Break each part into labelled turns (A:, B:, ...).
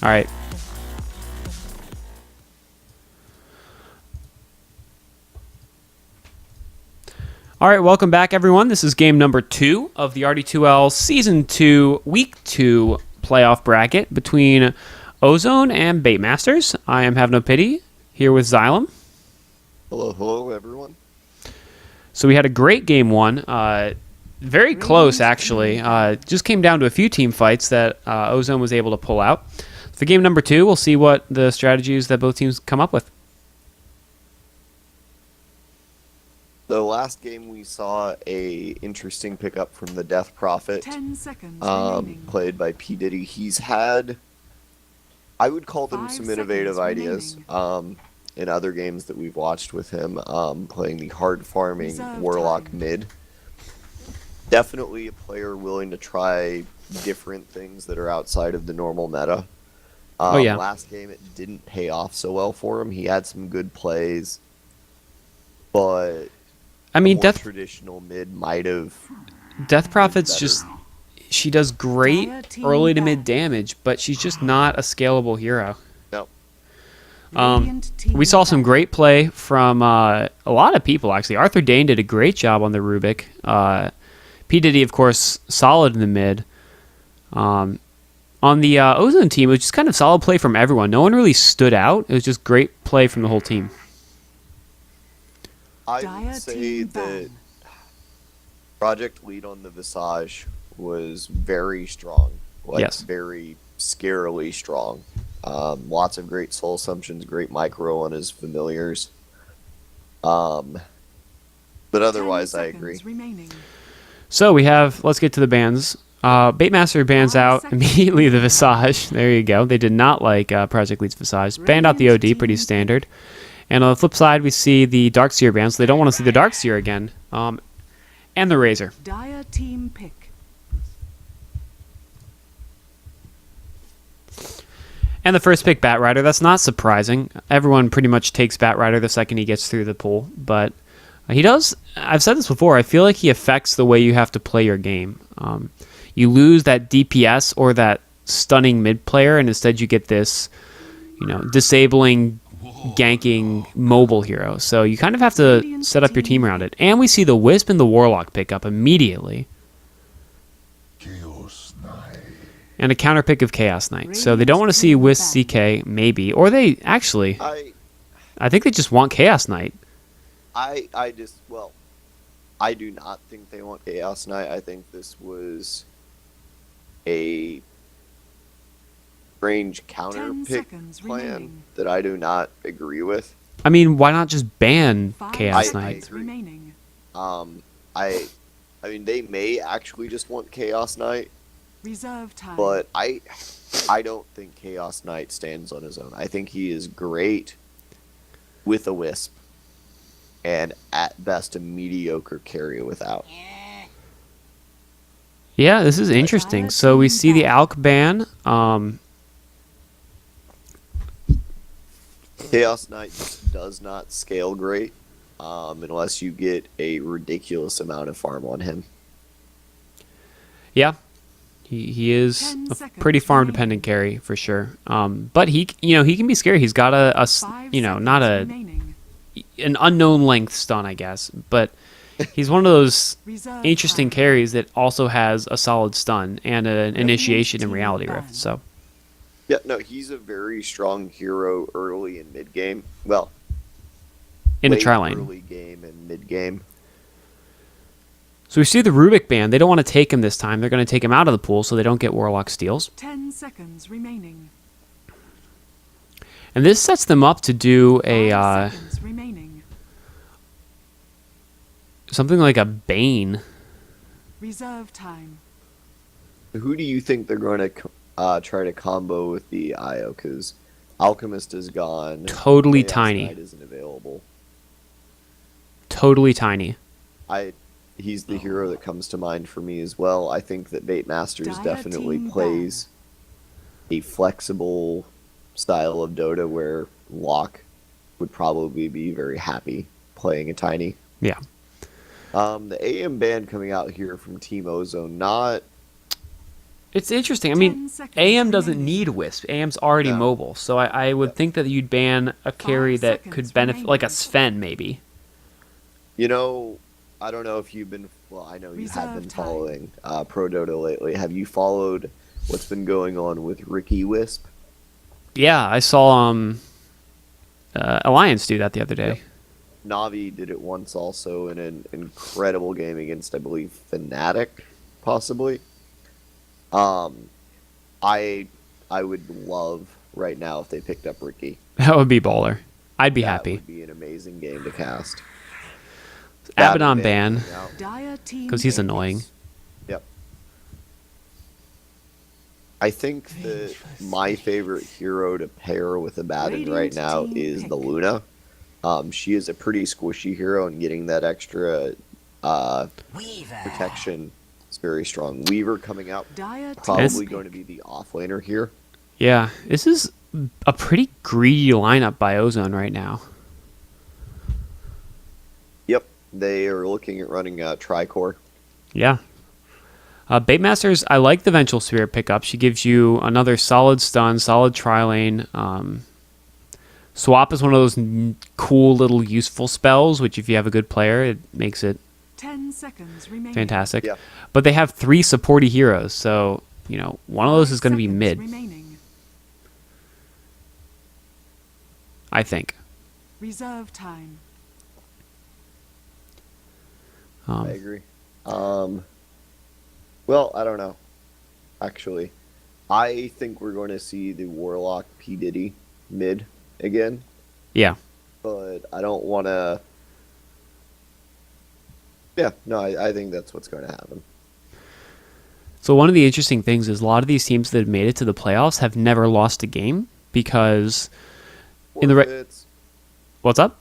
A: All right. All right, welcome back, everyone. This is game number 2 of the RD2L Season 2, Week 2 playoff bracket between Ozone and Baitmasters. I am Have No Pity, here with Xylem.
B: Hello, everyone.
A: So we had a great game 1. Very close, actually. Just came down to a few team fights that Ozone was able to pull out. For game number 2, we'll see what the strategies that both teams come up with.
B: The last game we saw a interesting pickup from the Death Prophet.
C: 10 seconds
B: played by P. Diddy. He's had, I would call them
C: 5
B: some innovative
C: seconds
B: ideas
C: remaining.
B: in other games that we've watched with him, playing the hard farming
C: Reserve
B: Warlock
C: time.
B: mid. Definitely a player willing to try different things that are outside of the normal meta.
A: Oh, yeah.
B: Last game it didn't pay off so well for him. He had some good plays, but
A: I mean,
B: more traditional mid might have.
A: Death Prophet's
B: better.
A: just... She does great
C: Dire team
A: early to mid
C: back.
A: damage, but she's just not a scalable hero.
B: No.
C: Radiant team
A: We saw some
C: back.
A: great play from a lot of people, actually. Arthur Dane did a great job on the Rubik. P. Diddy, of course, solid in the mid. On the Ozone team, it was just kind of solid play from everyone. No one really stood out. It was just great play from the whole team.
B: I
C: Dire
B: would say
C: team
B: that
C: ban.
B: Project Lead on the Visage was very strong.
A: Yes.
B: Very scarily strong. Lots of great soul assumptions, great micro on his familiars. But
C: 10
B: otherwise, I agree.
C: seconds remaining.
A: So we have, let's get to the bans. Baitmaster bans
C: 5
A: out
C: seconds
A: immediately the
C: remaining.
A: Visage. There you go. They did not like Project Lead's Visage. Banned out the
C: Radiant
A: OD, pretty
C: team
A: standard. And on the flip side, we see the Darkseer ban, so they don't want to see the Darkseer again. And the Razor.
C: Dire team pick.
A: And the first pick, Batrider. That's not surprising. Everyone pretty much takes Batrider the second he gets through the pool. But he does, I've said this before, I feel like he affects the way you have to play your game. You lose that DPS or that stunning mid player, and instead you get this, disabling, ganking mobile hero. So you kind of have to set up your team around it. And we see the Wisp and the Warlock pick up immediately. And a counter pick of Chaos Knight. So they don't want to see Wisp CK, maybe. Or they, actually, I think they just want Chaos Knight.
B: I do not think they want Chaos Knight. I think this was a strange counter
C: 10
B: pick
C: seconds
B: plan
C: remaining.
B: that I do not agree with.
A: I mean, why not just ban
C: 5
A: Chaos
B: I
A: Knight?
C: seconds
B: agree.
C: remaining.
B: I mean, they may actually just want Chaos Knight,
C: Reserve time.
B: but I don't think Chaos Knight stands on his own. I think he is great with a Wisp, and at best a mediocre carry without.
A: Yeah, this is interesting. So we see the Alk ban.
B: Chaos Knight just does not scale great unless you get a ridiculous amount of farm on him.
A: Yeah, he is
C: 10
A: a
C: seconds
A: pretty farm
C: remaining.
A: dependent carry for sure. But he can be scary. He's got a
C: 5 seconds
A: not
C: remaining.
A: an unknown length stun, I guess. But he's one of those
C: Reserve
A: interesting
C: time.
A: carries that also has a solid stun and an initiation in
C: Team
A: Reality
C: ban.
A: Rift. So
B: Yeah, no, he's a very strong hero early and mid game. Well,
A: in the
B: late
A: tri lane.
B: early game and mid game.
A: So we see the Rubik ban. They don't want to take him this time. They're going to take him out of the pool so they don't get Warlock steals.
C: 10 seconds remaining.
A: And this sets them up to do
C: 5 seconds remaining.
A: something like a Bane.
C: Reserve time.
B: Who do you think they're going to try to combo with the IO? Because Alchemist is gone.
A: Totally
B: Chaos
A: tiny.
B: Knight isn't available.
A: Totally tiny.
B: He's the hero that comes to mind for me as well. I think that Baitmasters
C: Dire
B: definitely
C: team
B: plays a flexible style of Dota where Locke would probably be very happy playing a tiny.
A: Yeah.
B: The AM band coming out here from Team Ozone, not
A: It's interesting. I
C: 10
A: mean,
C: seconds
A: AM doesn't
C: remaining.
A: need Wisp. AM's already
B: No.
A: mobile, so I would
B: Yep.
A: think that you'd ban a carry that
C: seconds
A: could benefit, like a
C: remaining.
A: Sven maybe.
B: You know, I don't know if you've been. Well, I know you have
C: Reserve
B: been
C: time.
B: following Pro Dota lately. Have you followed what's been going on with Ricky Wisp?
A: Yeah, I saw Alliance do that the other day.
B: Yep. Navi did it once also in an incredible game against, I believe, Fnatic, possibly. I would love right now if they picked up Ricky.
A: That would be baller. I'd be
B: That
A: happy.
B: would be an amazing game to cast.
A: Abaddon ban
B: coming out.
C: Dire team
A: because he's
C: pick.
A: annoying.
B: Yep. I think that my favorite hero to pair with Abaddon right
C: Radiant
B: now
C: team
B: is the
C: pick.
B: Luna. She is a pretty squishy hero, and getting that extra protection is very strong. Weaver coming out,
C: Dire team
B: probably
C: pick.
B: going to be the offlaner here.
A: Yeah, this is a pretty greedy lineup by Ozone right now.
B: Yep, they are looking at running Tricore.
A: Yeah. Baitmasters, I like the Vengeful Spirit pickup. She gives you another solid stun, solid tri-lane. Swap is one of those cool little useful spells, which if you have a good player, it makes it
C: 10 seconds remaining.
A: fantastic.
B: Yeah.
A: But they have 3 supporty heroes, so, one of those
C: 5
A: is going to be
C: seconds
A: mid,
C: remaining.
A: I think.
C: Reserve time.
B: I agree. Well, I don't know. Actually, I think we're going to see the Warlock P Diddy mid again,
A: Yeah.
B: but I don't want to. Yeah, no, I think that's what's going to happen.
A: So one of the interesting things is a lot of these teams that have made it to the playoffs have never lost a game because in the
B: Forfeits,
A: what's up?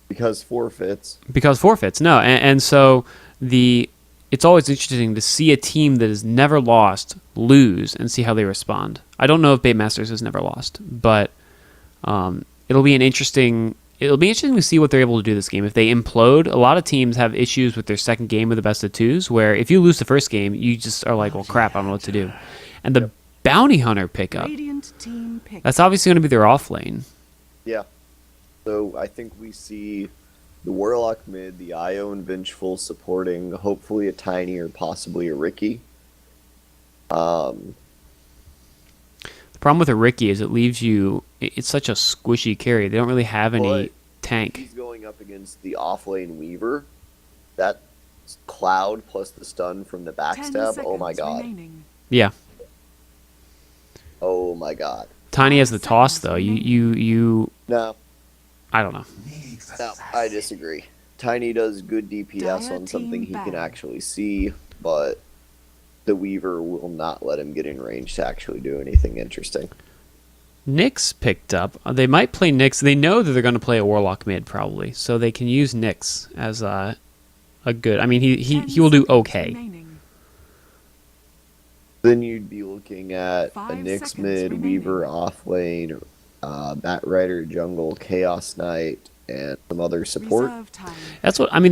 B: because forfeits.
A: Because forfeits. No, and so it's always interesting to see a team that has never lost lose and see how they respond. I don't know if Baitmasters has never lost, but it'll be interesting to see what they're able to do this game. If they implode, a lot of teams have issues with their second game of the best of twos, where if you lose the first game, you just are like, well, crap, I don't know what to do. And the Bounty Hunter pickup,
C: Radiant team pick.
A: that's obviously going to be their off lane.
B: Yeah. So I think we see the Warlock mid, the Io and Vengeful supporting, hopefully a Tiny or possibly a Ricky.
A: The problem with a Ricky is it leaves you. It's such a squishy carry. They don't really have any
B: But
A: tank.
B: He's going up against the offlane Weaver. That cloud plus the stun from the
C: 10
B: backstab. Oh my
C: seconds
B: god.
C: remaining.
A: Yeah,
B: Oh my god.
A: Tiny has the
C: 5
A: toss
C: seconds
A: though.
C: remaining.
A: You.
B: No,
A: I don't know.
B: no, I disagree. Tiny does good DPS
C: Dire
B: on something
C: team
B: he can
C: ban.
B: actually see, but the Weaver will not let him get in range to actually do anything interesting.
A: Nyx picked up. They might play Nyx. They know that they're going to play a Warlock mid probably, so they can use Nyx as a good. I mean,
C: 10
A: he will do
C: seconds
A: okay.
C: remaining.
B: Then you'd be looking at a
C: 5
B: Nyx
C: seconds
B: mid,
C: remaining.
B: Weaver off lane, Bat Rider jungle, Chaos Knight, and some other support.
C: Reserve time.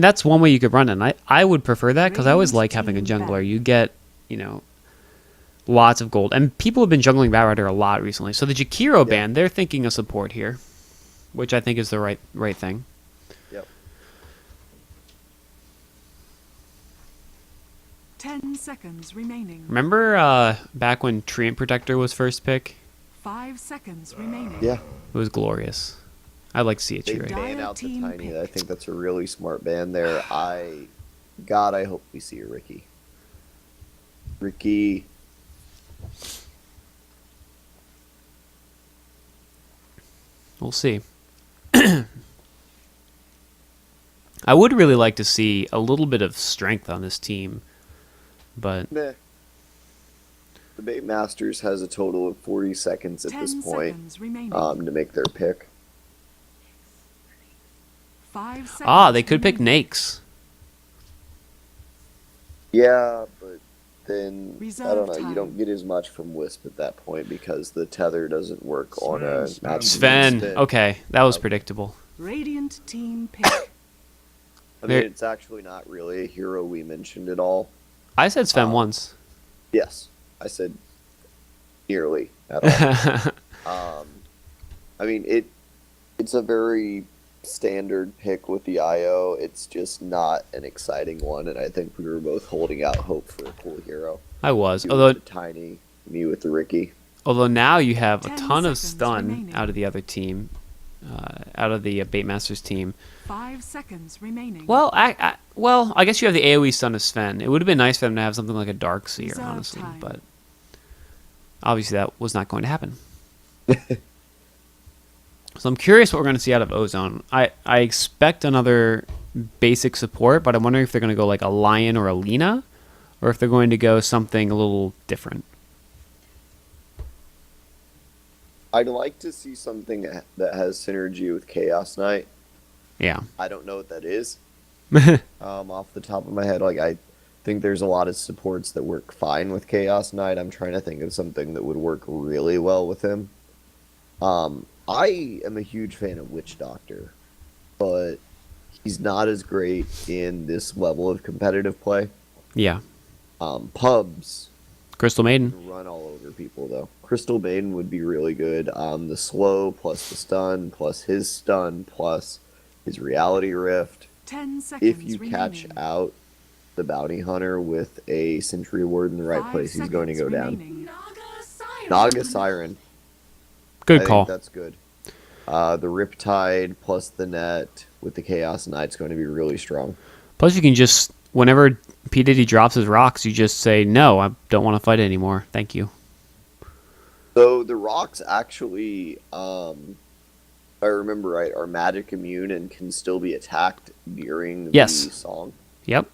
A: That's one way you could run it. And I would prefer that because I always
C: Radiant
A: like having a
C: team
A: jungler.
C: ban.
A: You get lots of gold, and people have been jungling Bat Rider a lot recently. So the Jakiro ban, they're thinking of support here, which I think is the right thing.
B: Yep.
C: 10 seconds remaining.
A: Remember back when Treant Protector was first pick?
C: 5 seconds remaining.
B: Yeah.
A: It was glorious. I'd like to see it
B: They
A: cheer.
B: ban
C: Dire
B: out the
C: team
B: Tiny.
C: pick.
B: I think that's a really smart ban there. God, I hope we see a Ricky. Ricky.
A: We'll see. I would really like to see a little bit of strength on this team, but
B: Meh. The Bait Masters has a total of 40 seconds at
C: 10
B: this point
C: seconds remaining.
B: to make their pick.
C: 5 seconds
A: they could pick
C: remaining.
A: Nakes.
B: Yeah, but then I
C: Reserve
B: don't know. You
C: time.
B: don't get as much from Wisp at that point because the tether doesn't work on a match.
A: Sven. Okay, that was predictable.
C: Radiant team pick.
B: I mean, it's actually not really a hero we mentioned at all.
A: I said Sven once.
B: Yes, I said nearly at all. I mean, it's a very standard pick with the IO. It's just not an exciting one, and I think we were both holding out hope for a cool hero.
A: I was.
B: You
A: Although
B: with the Tiny, me with the Ricky.
A: now you have a
C: 10
A: ton of
C: seconds
A: stun
C: remaining.
A: out of the other team, out of the Baitmasters team.
C: 5 seconds remaining.
A: Well, I guess you have the AoE stun of Sven. It would have been nice for them to have something like a Dark Seer,
C: Reserve
A: honestly,
C: time.
A: but obviously that was not going to happen. So I'm curious what we're going to see out of Ozone. I expect another basic support, but I'm wondering if they're going to go like a Lion or a Lina, or if they're going to go something a little different.
B: I'd like to see something that has synergy with Chaos Knight.
A: Yeah.
B: I don't know what that is. Off the top of my head, like I think there's a lot of supports that work fine with Chaos Knight. I'm trying to think of something that would work really well with him. I am a huge fan of Witch Doctor, but he's not as great in this level of competitive play.
A: Yeah.
B: Pubs
A: Crystal Maiden.
B: run all over people though. Crystal Maiden would be really good. The slow plus the stun plus his stun plus his reality rift.
C: 10 seconds
B: If you catch
C: remaining.
B: out the bounty hunter with a sentry ward in the right
C: 5
B: place, he's going to go
C: seconds
B: down.
C: remaining.
B: Naga Siren.
A: Good
B: I
A: call.
B: think that's good. The Riptide plus the net with the Chaos Knight's going to be really strong.
A: Plus, you can just, whenever P. Diddy drops his rocks, you just say, no, I don't want to fight anymore. Thank you.
B: So the rocks actually, if I remember right, are magic immune and can still be attacked during the
A: Yes.
B: song.
A: Yep.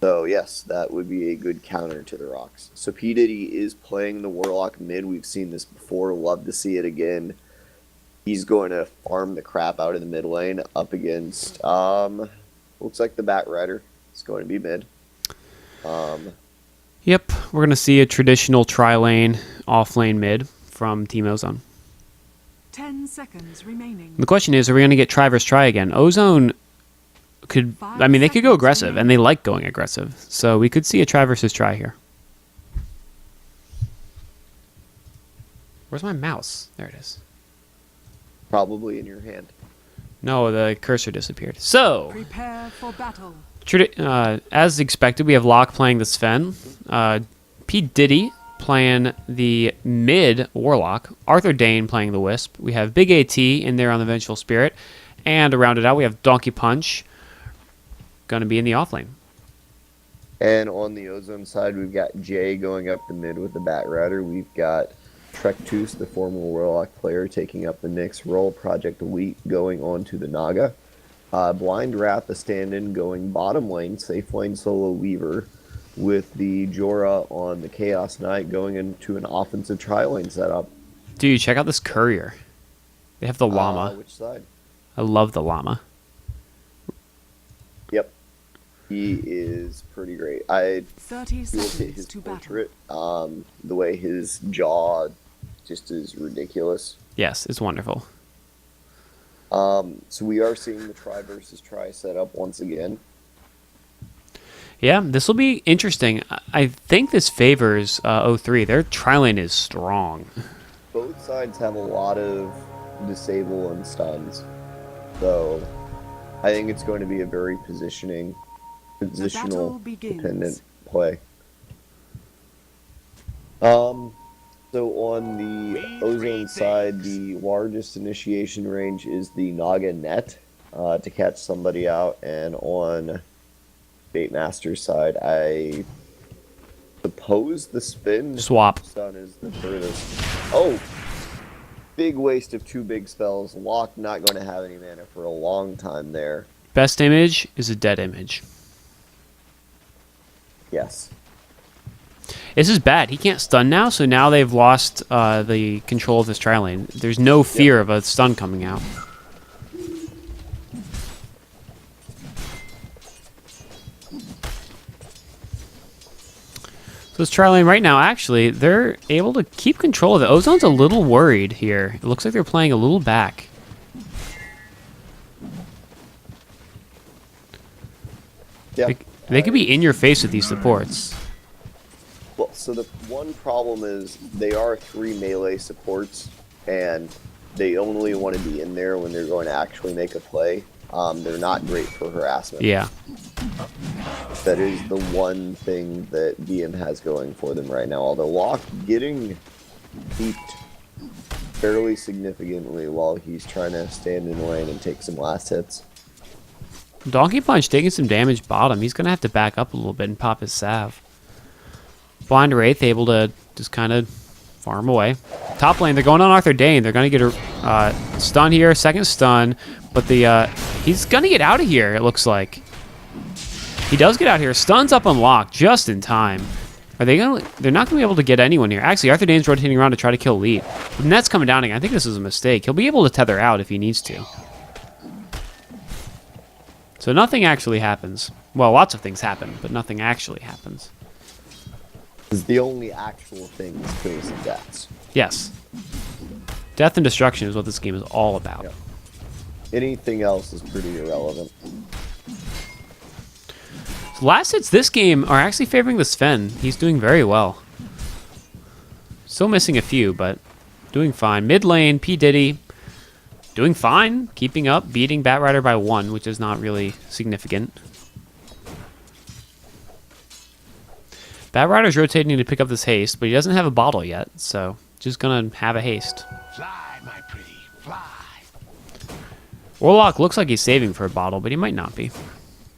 B: So yes, that would be a good counter to the rocks. So P. Diddy is playing the Warlock mid. We've seen this before. Love to see it again. He's going to farm the crap out of the mid lane up against, looks like the Bat Rider. It's going to be mid.
A: Yep. We're going to see a traditional tri-lane, off-lane mid from Team Ozone.
C: 10 seconds remaining.
A: The question is, are we going to get try versus try again? Ozone could, I mean, they could go aggressive, and they like going aggressive. So we could see a try versus try here. Where's my mouse? There it is.
B: Probably in your hand.
A: No, the cursor disappeared. So,
C: Prepare for battle.
A: as expected, we have Locke playing the Sven, P. Diddy playing the mid Warlock, Arthur Dane playing the Wisp. We have Big AT in there on the Vengeful Spirit, and to round it out, we have Donkey Punch going to be in the off lane.
B: And on the Ozone side, we've got Jay going up the mid with the Bat Rider. We've got Trektus, the former Warlock player, taking up the Nyx role. Project Elite going on to the Naga. Blind Wrath, the stand-in, going bottom lane. Safe lane solo Weaver with the Jorah on the Chaos Knight going into an offensive tri-lane setup.
A: Dude, check out this courier. They have the llama.
B: Which side?
A: I love the llama.
B: Yep. He is pretty great. I
C: 30
B: look at
C: seconds
B: his
C: to battle.
B: portrait. The way his jaw just is ridiculous.
A: Yes, it's wonderful.
B: So we are seeing the try versus try setup once again.
A: Yeah, this will be interesting. I think this favors 03. Their tri-lane is strong.
B: Both sides have a lot of disable and stuns. So I think it's going to be a very positional
C: begins.
B: dependent play. So on the Ozone side, the largest initiation range is the Naga net to catch somebody out, and on Baitmaster's side, I suppose the spin
A: Swap.
B: stun is the furthest. Oh, big waste of two big spells. Locke not going to have any mana for a long time there.
A: Best image is a dead image.
B: Yes.
A: This is bad. He can't stun now, so now they've lost the control of this tri-lane. There's no fear of a stun coming out. So this tri-lane right now, actually, they're able to keep control of it. Ozone's a little worried here. It looks like they're playing a little back.
B: Yeah.
A: They could be in your face with these supports.
B: Well, so the one problem is they are 3 melee supports, and they only want to be in there when they're going to actually make a play. They're not great for harassment.
A: Yeah.
B: That is the one thing that DM has going for them right now. Although Locke getting peeped fairly significantly while he's trying to stand in lane and take some last hits.
A: Donkey Punch taking some damage bottom. He's going to have to back up a little bit and pop his salve. Blind Wraith able to just kind of farm away. Top lane, they're going on Arthur Dane. They're going to get a stun here, second stun. But he's going to get out of here, it looks like. He does get out here. Stun's up on Locke just in time. Are they going to... They're not going to be able to get anyone here. Actually, Arthur Dane's rotating around to try to kill Elite. The net's coming down again. I think this is a mistake. He'll be able to tether out if he needs to. So nothing actually happens. Well, lots of things happen, but nothing actually happens.
B: Is the only actual thing is kills and deaths.
A: Yes. Death and destruction is what this game is all about.
B: Yep. Anything else is pretty irrelevant.
A: So last hits this game are actually favoring the Sven. He's doing very well. Still missing a few, but doing fine. Mid lane, P. Diddy, doing fine. Keeping up, beating Batrider by 1, which is not really significant. Batrider's rotating to pick up this haste, but he doesn't have a bottle yet, so just gonna have a haste.
D: Fly, my pretty, fly.
A: Warlock looks like he's saving for a bottle, but he might not be.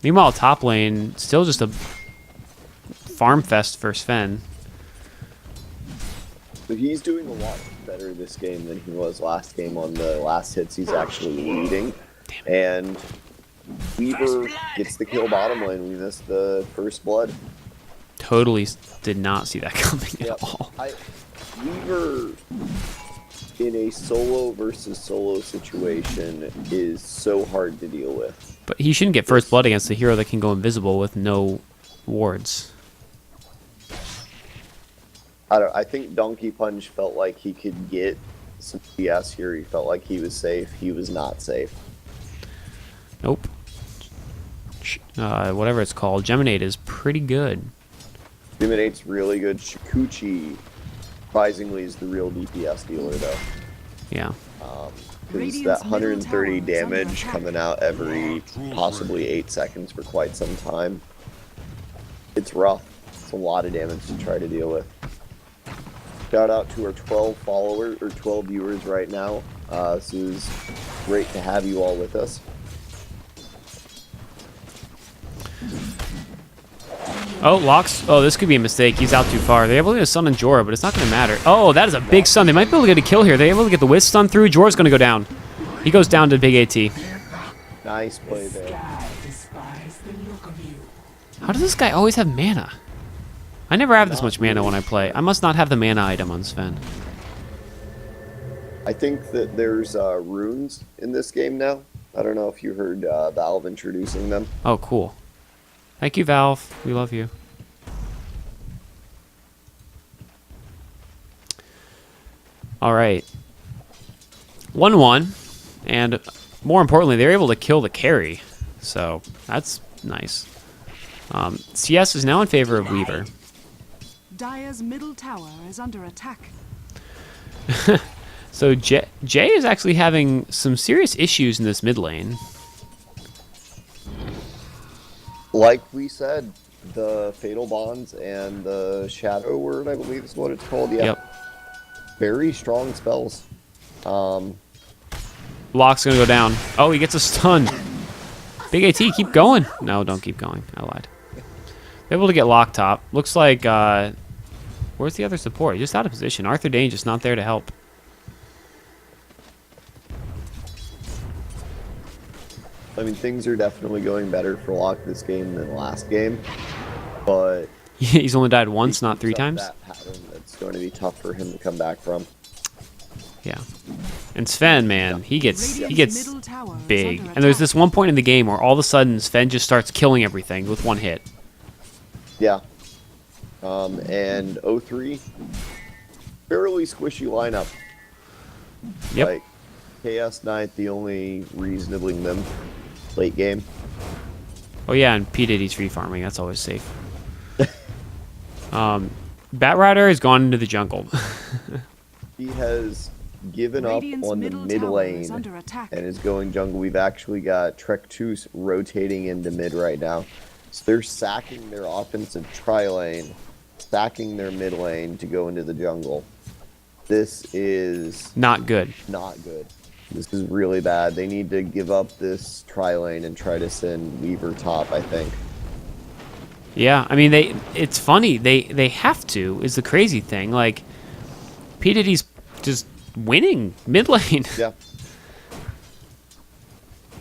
A: Meanwhile, top lane, still just a farm fest for Sven.
B: But he's doing a lot better this game than he was last game. On the last hits, he's actually leading. And Weaver gets the kill bottom lane. We missed the first blood.
A: Totally did not see that coming
B: Yep.
A: at all.
B: Weaver in a solo versus solo situation is so hard to deal with.
A: But he shouldn't get first blood against a hero that can go invisible with no wards.
B: I think Donkey Punch felt like he could get some PS here. He felt like he was safe. He was not safe.
A: Nope. Whatever it's called, Geminate is pretty good.
B: Geminate's really good. Shikuchi, surprisingly, is the real DPS dealer, though.
A: Yeah.
B: Because that 130 damage coming out every possibly 8 seconds for quite some time. It's rough. It's a lot of damage to try to deal with. Shout out to our 12 followers or 12 viewers right now. This is great to have you all with us.
A: Oh, Locks. Oh, this could be a mistake. He's out too far. They're able to get a stun on Jorah, but it's not going to matter. Oh, that is a big stun. They might be able to get a kill here. They're able to get the Wiz stun through. Jorah's going to go down. He goes down to big AT.
B: Nice play there.
A: How does this guy always have mana? I never have this much mana when I play. I must not have the mana item on Sven.
B: I think that there's runes in this game now. I don't know if you heard Valve introducing them.
A: Oh, cool. Thank you, Valve. We love you. All right. 1-1. And more importantly, they're able to kill the carry. So that's nice. CS is now in favor of Weaver.
C: Dire's middle tower is under attack.
A: So Jay is actually having some serious issues in this mid lane.
B: Like we said, the Fatal Bonds and the Shadow Word, I believe is what it's called. Yeah.
A: Yep.
B: Very strong spells.
A: Lock's gonna go down. Oh, he gets a stun. Big AT, keep going. No, don't keep going. I lied. They're able to get Lock top. Looks like, where's the other support? He's just out of position. Arthur Dane just not there to help.
B: I mean, things are definitely going better for Locke this game than last game, but
A: He's only died once, not 3
B: keeps up
A: times.
B: that pattern, that's going to be tough for him to come back from.
A: Yeah. And Sven, man, he gets
C: Radiant's middle tower is
A: big.
C: under
A: And there's
C: attack.
A: this one point in the game where all of a sudden Sven just starts killing everything with one hit.
B: Yeah. And 03, fairly squishy lineup.
A: Yep.
B: Like, KS Knight, the only reasonably limp late game.
A: Oh yeah, and P. Diddy's free farming. That's always safe. Batrider has gone into the jungle.
B: He has given up
C: Radiant's
B: on the
C: middle
B: mid
C: tower is
B: lane
C: under attack.
B: and is going jungle. We've actually got Trek2 rotating into mid right now. So they're sacking their offensive tri-lane, sacking their mid lane to go into the jungle. This is
A: Not good.
B: not good. This is really bad. They need to give up this tri-lane and try to send Weaver top, I think.
A: Yeah, I mean it's funny. They have to is the crazy thing. Like P Diddy's just winning mid lane.
B: Yeah.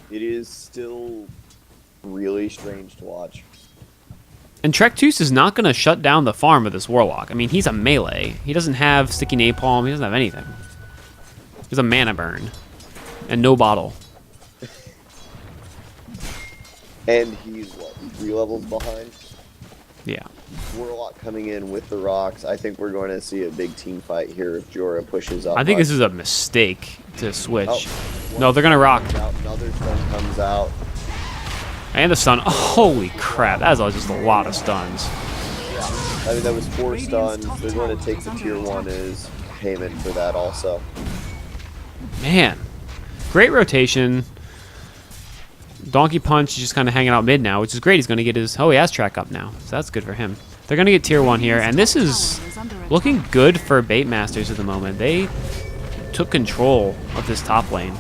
B: It is still really strange to watch.
A: And Trek2 is not going to shut down the farm of this Warlock. I mean, he's a melee. He doesn't have sticky napalm. He doesn't have anything. He's a mana burn. And no bottle.
B: And he's, what, 3 levels behind?
A: Yeah.
B: Warlock coming in with the rocks. I think we're going to see a big team fight here if Jorah pushes up.
A: I think
B: much.
A: this is a mistake to switch.
B: Oh,
A: No, they're going to rock.
B: Another stun comes out.
A: And the stun. Oh, holy crap. That was just a lot of stuns.
B: I mean, that was 4 stuns. They're going to take the tier 1 as payment for that also.
A: Man. Great rotation. Donkey Punch is just kind of hanging out mid now, which is great. He's going to get his... Oh, he has track up now. So that's good for him. They're going to get tier 1 here. And this is looking good for Bait Masters at the moment. They took control of this top lane.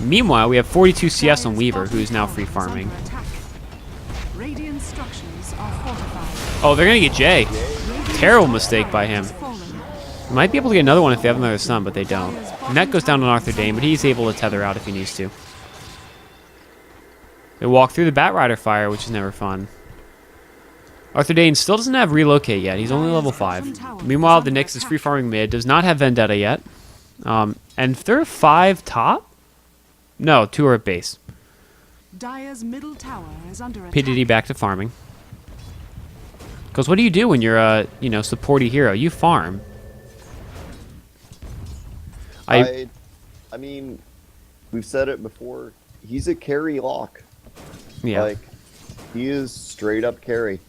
A: Meanwhile, we have 42 CS on Weaver, who is now free farming.
C: Radiant structures are fortified.
A: Oh, they're going to get Jay. Terrible mistake by him. Might be able to get another one if they have another stun, but they don't. And that goes down on Arthur Dane, but he's able to tether out if he needs to. They walk through the Batrider fire, which is never fun. Arthur Dane still doesn't have relocate yet. He's only level 5. Meanwhile, the Nyx is free farming mid, does not have Vendetta yet. And if there are 5 top? No, 2 are at base.
C: Dire's middle tower is under attack.
A: PDD back to farming. Because what do you do when you're a, supporty hero? You farm.
B: I mean, we've said it before. He's a carry lock.
A: Yeah.
B: Like, he is straight up carry.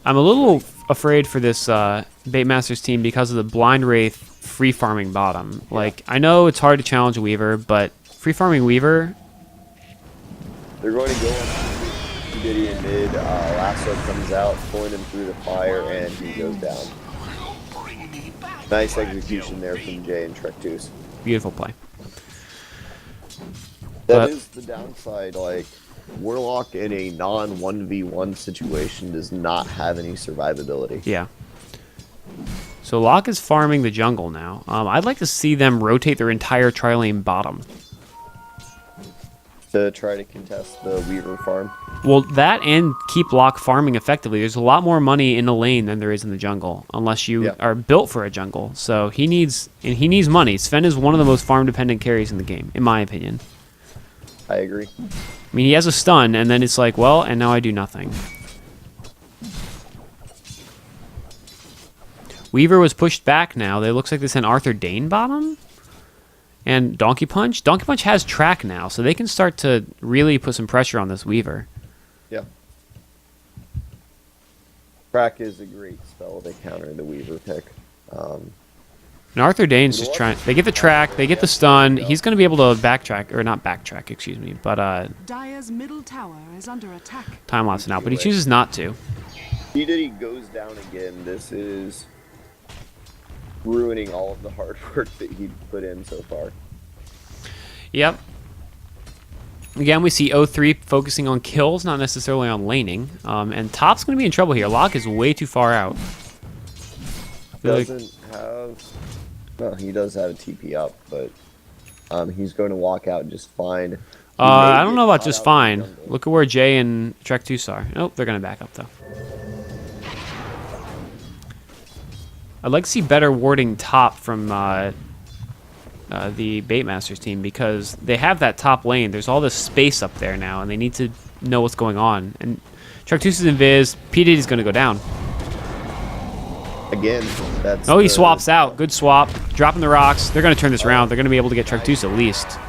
A: I'm a little afraid for this Bait Masters team because of the Blind Wraith free farming bottom. Like, I know it's hard to challenge a Weaver, but free farming Weaver...
B: They're going to go on Diddy in mid. Lasso comes out, pulling him through the fire, and he goes down. Nice execution there from Jay and Trek2.
A: Beautiful play.
B: That is the downside. Like, Warlock in a non-1v1 situation does not have any survivability.
A: Yeah. So Locke is farming the jungle now. I'd like to see them rotate their entire tri-lane bottom.
B: To try to contest the Weaver farm.
A: Well, that and keep Locke farming effectively. There's a lot more money in the lane than there is in the jungle, unless you are built for a jungle. So he needs money. Sven is one of the most farm-dependent carries in the game, in my opinion.
B: I agree.
A: I mean, he has a stun, and then it's like, well, and now I do nothing. Weaver was pushed back now. It looks like they sent Arthur Dane bottom. And Donkey Punch. Donkey Punch has track now, so they can start to really put some pressure on this Weaver.
B: Yeah. Track is a great spell to counter the Weaver pick.
A: And Arthur Dane's just trying... They get the track, they get the stun. He's going to be able to backtrack, or not backtrack, excuse me, but
C: Dire's middle tower is under attack.
A: time lapse now, but he chooses not to.
B: He goes down again. This is ruining all of the hard work that he put in so far.
A: Yep. Again, we see O3 focusing on kills, not necessarily on laning. And top's going to be in trouble here. Locke is way too far out.
B: Doesn't have... Well, he does have a TP up, but he's going to walk out just fine.
A: I don't know about just fine. Look at where Jay and Trek2 are. Nope, they're going to back up, though. I'd like to see better warding top from the Bait Masters team because they have that top lane. There's all this space up there now, and they need to know what's going on. And Trek2 is invis. P Diddy's going to go down.
B: Again, that's...
A: Oh, he swaps out. Good swap. Dropping the rocks. They're going to turn this around. They're going to be able to get Trek2 at least.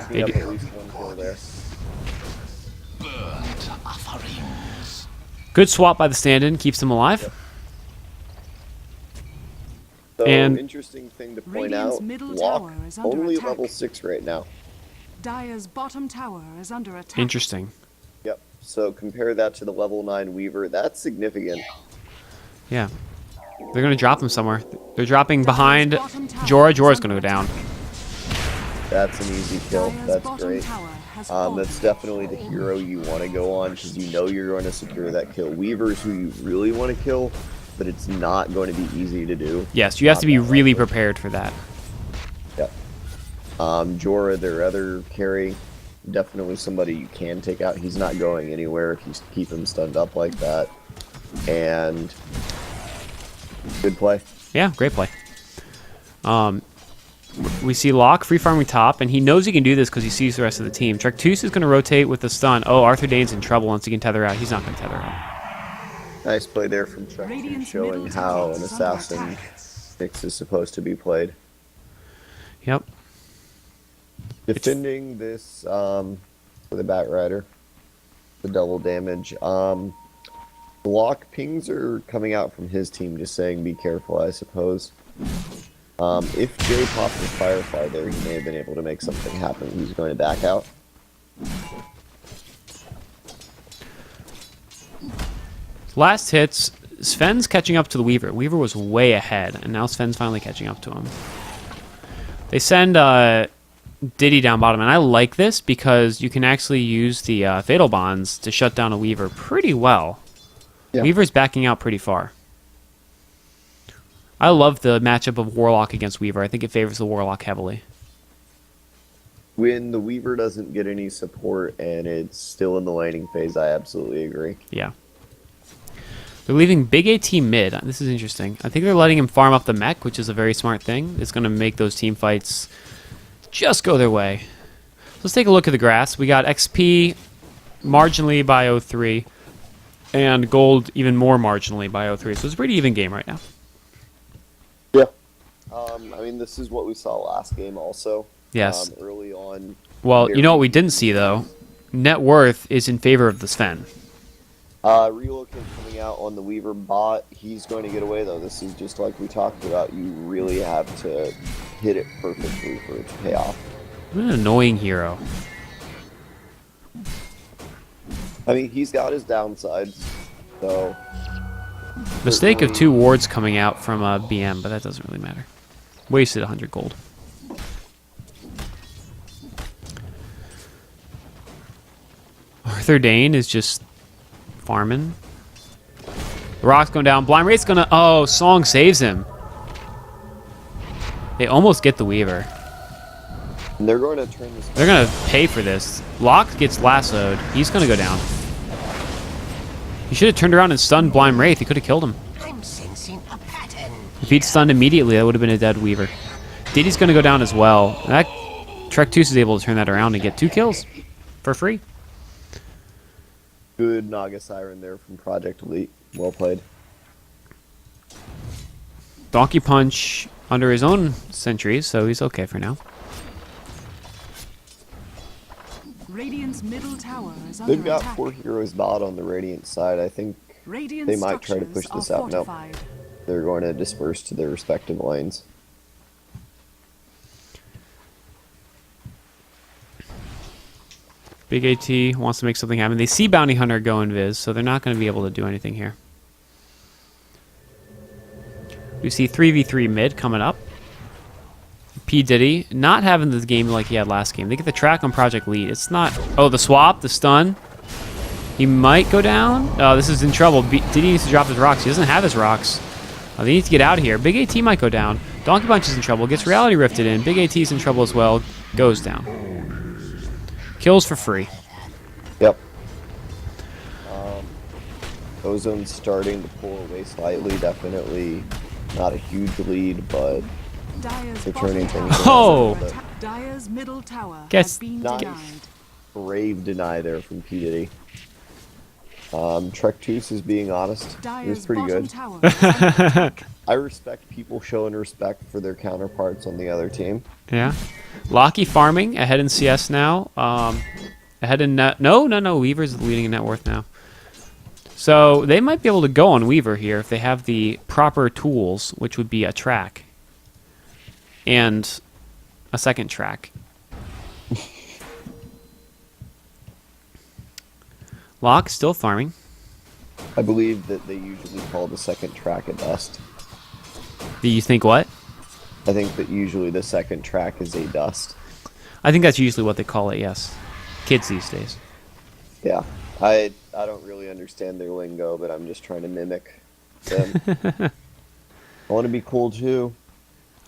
B: Picking up at least one kill there.
A: Good swap by the stand-in, keeps him alive.
B: So,
A: And-
B: interesting thing to point
C: Radiant's
B: out,
C: middle
B: Locke
C: tower is under
B: only
C: attack.
B: level 6 right now.
C: Dire's bottom tower is under attack.
A: Interesting.
B: Yep. So compare that to the level 9 Weaver. That's significant.
A: Yeah. They're going to drop him somewhere. They're dropping behind Jorah. Jorah's going to go down.
B: That's an easy kill.
C: Dire's
B: That's
C: bottom
B: great.
C: tower has fallen.
B: That's definitely the hero you want to go on because you know you're going to secure that kill. Weaver's who you really want to kill, but it's not going to be easy to do.
A: Yes, you have
B: Not
A: to be
B: that
A: really
B: likely.
A: prepared for that.
B: Yep. Jorah, their other carry, definitely somebody you can take out. He's not going anywhere if you keep him stunned up like that. And good play.
A: Yeah, great play. We see Locke free farming top, and he knows he can do this because he sees the rest of the team. Trectus is going to rotate with the stun. Oh, Arthur Dane's in trouble once he can tether out. He's not going to tether out.
B: Nice play there from Chuck,
C: Radiant's
B: showing
C: middle
B: how
C: tower
B: an
C: is under
B: assassin
C: attack.
B: mix is supposed to be played.
A: Yep.
B: Defending this for the Batrider, the double damage. Block pings are coming out from his team, just saying be careful, I suppose. If Jay popped his Firefly there, he may have been able to make something happen. He's going to back out.
A: Last hits, Sven's catching up to the Weaver. Weaver was way ahead, and now Sven's finally catching up to him. They send Diddy down bottom, and I like this because you can actually use the Fatal Bonds to shut down a Weaver pretty well.
B: Yeah.
A: Weaver's backing out pretty far. I love the matchup of Warlock against Weaver. I think it favors the Warlock heavily.
B: When the Weaver doesn't get any support and it's still in the laning phase, I absolutely agree.
A: Yeah. They're leaving Big AT mid. This is interesting. I think they're letting him farm up the mech, which is a very smart thing. It's going to make those team fights just go their way. Let's take a look at the grass. We got XP marginally by 03 and gold even more marginally by 03. So it's a pretty even game right now.
B: Yeah. I mean, this is what we saw last game also.
A: Yes.
B: Early on.
A: Well, you know what we didn't see, though? Net worth is in favor of the Sven.
B: Relocate coming out on the Weaver bot. He's going to get away, though. This is just like we talked about. You really have to hit it perfectly for it to pay off.
A: What an annoying hero.
B: I mean, he's got his downsides, so...
A: Mistake of 2 wards coming out from BM, but that doesn't really matter. Wasted 100 gold. Arthur Dane is just farming. The rock's going down. Blind Wraith's gonna... Oh, Song saves him. They almost get the Weaver.
B: And they're going to turn this...
A: They're gonna pay for this. Locke gets lassoed. He's gonna go down. He should have turned around and stunned Blind Wraith. He could have killed him.
D: I'm sensing a pattern.
A: If he'd stunned immediately, that would have been a dead Weaver. Diddy's going to go down as well. That Trectus is able to turn that around and get 2 kills for free.
B: Good Naga Siren there from Project Elite. Well played.
A: Donkey Punch under his own sentries, so he's okay for now.
C: Radiant's middle tower is under
B: They've got
C: attack.
B: 4 heroes not on the Radiant side. I think
C: Radiant
B: they might try to
C: structures
B: push this
C: are
B: out. No,
C: fortified.
B: they're going to disperse to their respective lanes.
A: Big AT wants to make something happen. They see Bounty Hunter go invis, so they're not going to be able to do anything here. We see 3v3 mid coming up. P. Diddy not having the game like he had last game. They get the track on Project Lead. It's not... Oh, the swap, the stun. He might go down. Oh, this is in trouble. Diddy needs to drop his rocks. He doesn't have his rocks. They need to get out of here. Big AT might go down. Donkey Punch is in trouble. Gets Reality Rifted in. Big AT is in trouble as well. Goes down. Kills for free.
B: Yep. Ozone starting to pull away slightly. Definitely not a huge lead, but
C: Dire's
B: they're
C: bottom
B: turning
C: tower
B: things
C: is
A: Oh!
C: under attack. Dire's middle tower
A: Guess-
C: has been
B: Nice.
C: denied.
B: brave deny there from P. Diddy. Trectus is being honest. It was
C: Dire's
B: pretty
C: bottom
B: good.
C: tower is under attack.
B: I respect people showing respect for their counterparts on the other team.
A: Yeah. Locky farming ahead in CS now. Ahead in net. No. Weaver's leading in net worth now. So they might be able to go on Weaver here if they have the proper tools, which would be a track and a second track. Locke still farming.
B: I believe that they usually call the second track a dust.
A: Do you think what?
B: I think that usually the second track is a dust.
A: I think that's usually what they call it, yes. Kids these days.
B: Yeah. I don't really understand their lingo, but I'm just trying to mimic them. I want to be cool too.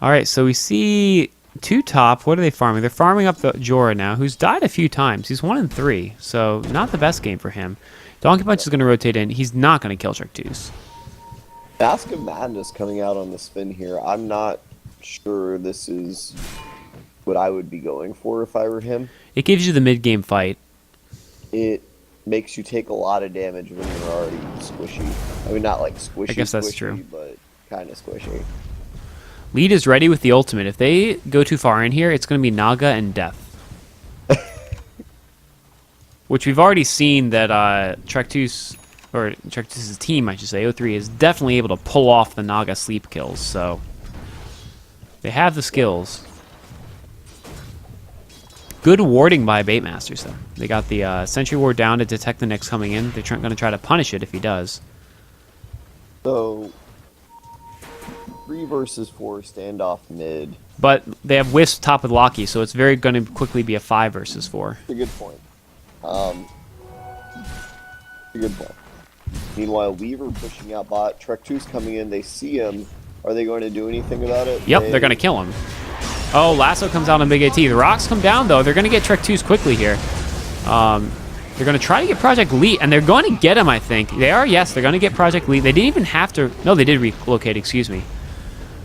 A: All right, so we see two top. What are they farming? They're farming up the Jorah now, who's died a few times. He's 1-3, so not the best game for him. Donkey Punch is going to rotate in. He's not going to kill Trek2s.
B: Mask of Madness coming out on the spin here. I'm not sure this is what I would be going for if I were him.
A: It gives you the mid-game fight.
B: It makes you take a lot of damage when you're already squishy. I mean, not like squishy,
A: I guess that's
B: squishy,
A: true.
B: but kind of squishy.
A: Lead is ready with the ultimate. If they go too far in here, it's going to be Naga and Death. Which we've already seen that Trek2's, or Trek2's team, I should say, O3, is definitely able to pull off the Naga sleep kills, so they have the skills. Good warding by Baitmasters, though. They got the Sentry Ward down to detect the Nyx coming in. They're going to try to punish it if he does.
B: So, 3 versus 4 standoff mid.
A: But they have Wisp top with Locky, so it's very going to quickly be a 5 versus 4.
B: That's a good point. A good point. Meanwhile, Weaver pushing out bot. Trek2's coming in. They see him. Are they going to do anything about it?
A: Yep, they're going to kill him. Oh, Lasso comes out on Big AT. The rocks come down, though. They're going to get Trek2's quickly here. They're going to try to get Project Elite, and they're going to get him, I think. They are, yes, they're going to get Project Elite. They didn't even have to... No, they did relocate, excuse me.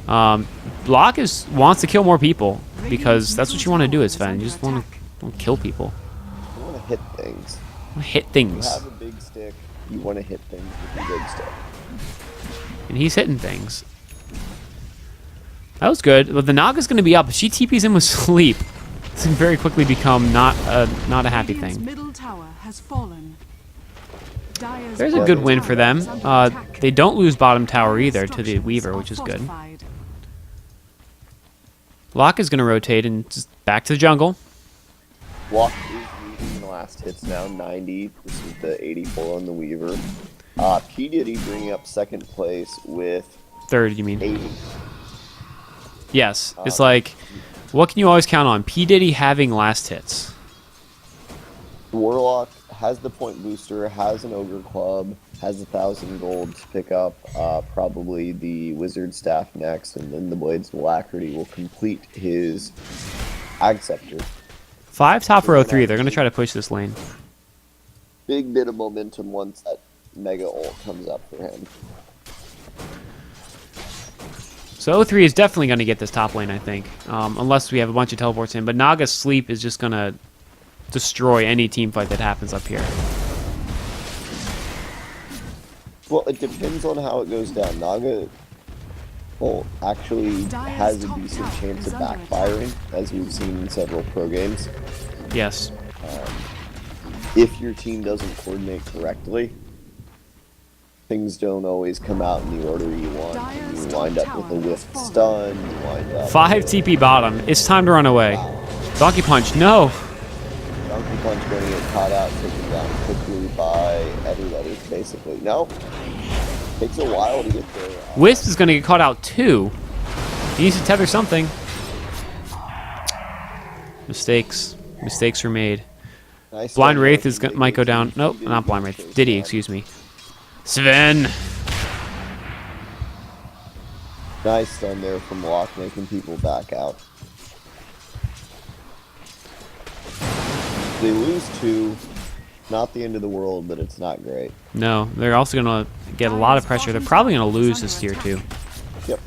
A: Block wants to kill more people, because that's what you want to do as Sven. You just want to kill people.
B: You want to hit things.
A: Hit things.
B: You have a big stick. You want to hit things with your big stick.
A: And he's hitting things. That was good. But the Naga's going to be up. If she TPs in with sleep, this can very quickly become not a happy
C: Radiant's
A: thing.
C: middle tower has fallen. Dire's
A: There's a
C: bottom
A: good win
C: tower
A: for them.
C: is under attack.
A: They don't lose bottom tower either to the
C: Structures
A: Weaver,
C: are
A: which is good.
C: fortified.
A: Locke is going to rotate and just back to the jungle.
B: Walk is leading the last hits now, 90 versus the 84 on the Weaver. P. Diddy bringing up second place with
A: Third, you mean?
B: 80.
A: Yes. It's like, what can you always count on? P. Diddy having last hits.
B: Warlock has the point booster, has an Ogre Club, has 1,000 gold to pick up, probably the Wizard Staff next, and then the Blades of Alacrity will complete his Ag Scepter.
A: 5 top row 3. They're going to try to push this lane.
B: Big bit of momentum once that Mega ult comes up for him.
A: So O3 is definitely going to get this top lane, I think. Unless we have a bunch of teleports in. But Naga's sleep is just going to destroy any team fight that happens up here.
B: Well, it depends on how it goes down. Naga actually has a decent chance of backfiring, as we've seen in several pro games.
A: Yes.
B: If your team doesn't coordinate correctly, things don't always come out in the order you want. You wind up with a whiffed stun, you wind up
A: 5 TP bottom. It's time to run away. Donkey Punch, no!
B: Donkey Punch going to get caught out, taken down quickly by everybody, basically. No. Takes a while to get there.
A: Wisp is going to get caught out too. He needs to tether something. Mistakes. Mistakes were made.
B: Nice
A: Blind
B: stun
A: Wraith
B: there from
A: might go
B: Big
A: down.
B: AT.
A: Nope, not Blind Wraith. Diddy, excuse me. Sven!
B: Nice stun there from Locke, making people back out. They lose 2. Not the end of the world, but it's not great.
A: No, they're also going to get a lot of pressure. They're probably going to lose this tier too.
B: Yep.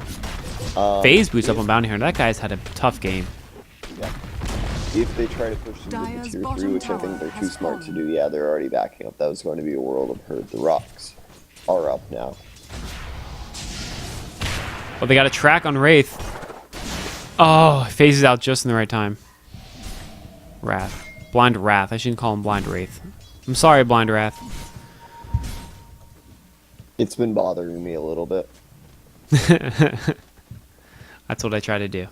A: Phase boots up on Bounty Hunter. That guy's had a tough game.
B: Yeah. If they try to push them to
C: Dire's
B: the tier 3,
C: bottom
B: which I think
C: tower
B: they're too
C: has
B: smart to
C: fallen.
B: do, yeah, they're already backing up. That was going to be a world of hurt. The rocks are up now.
A: Oh, they got a track on Wraith. Oh, phases out just in the right time. Wrath. Blind Wrath. I shouldn't call him Blind Wraith. I'm sorry, Blind Wrath.
B: It's been bothering me a little bit.
A: That's what I try to do.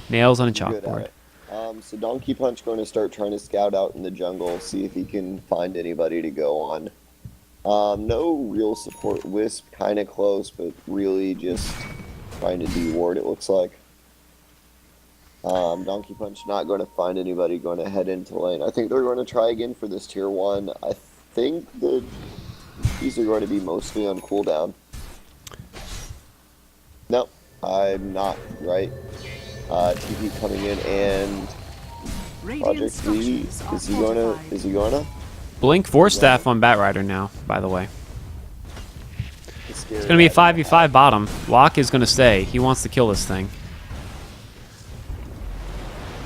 A: Nails on a
B: Good at
A: chalkboard.
B: it. So Donkey Punch going to start trying to scout out in the jungle, see if he can find anybody to go on. No real support. Wisp kind of close, but really just trying to de-ward, it looks like. Donkey Punch not going to find anybody, going to head into lane. I think they're going to try again for this tier 1. I think that these are going to be mostly on cooldown. No, I'm not right. TP coming in and
C: Radiant
B: Project V,
C: structures are
B: is he gonna?
A: Blink Force Staff on Batrider now, by the way. It's going to be a 5v5 bottom. Locke is going to stay. He wants to kill this thing.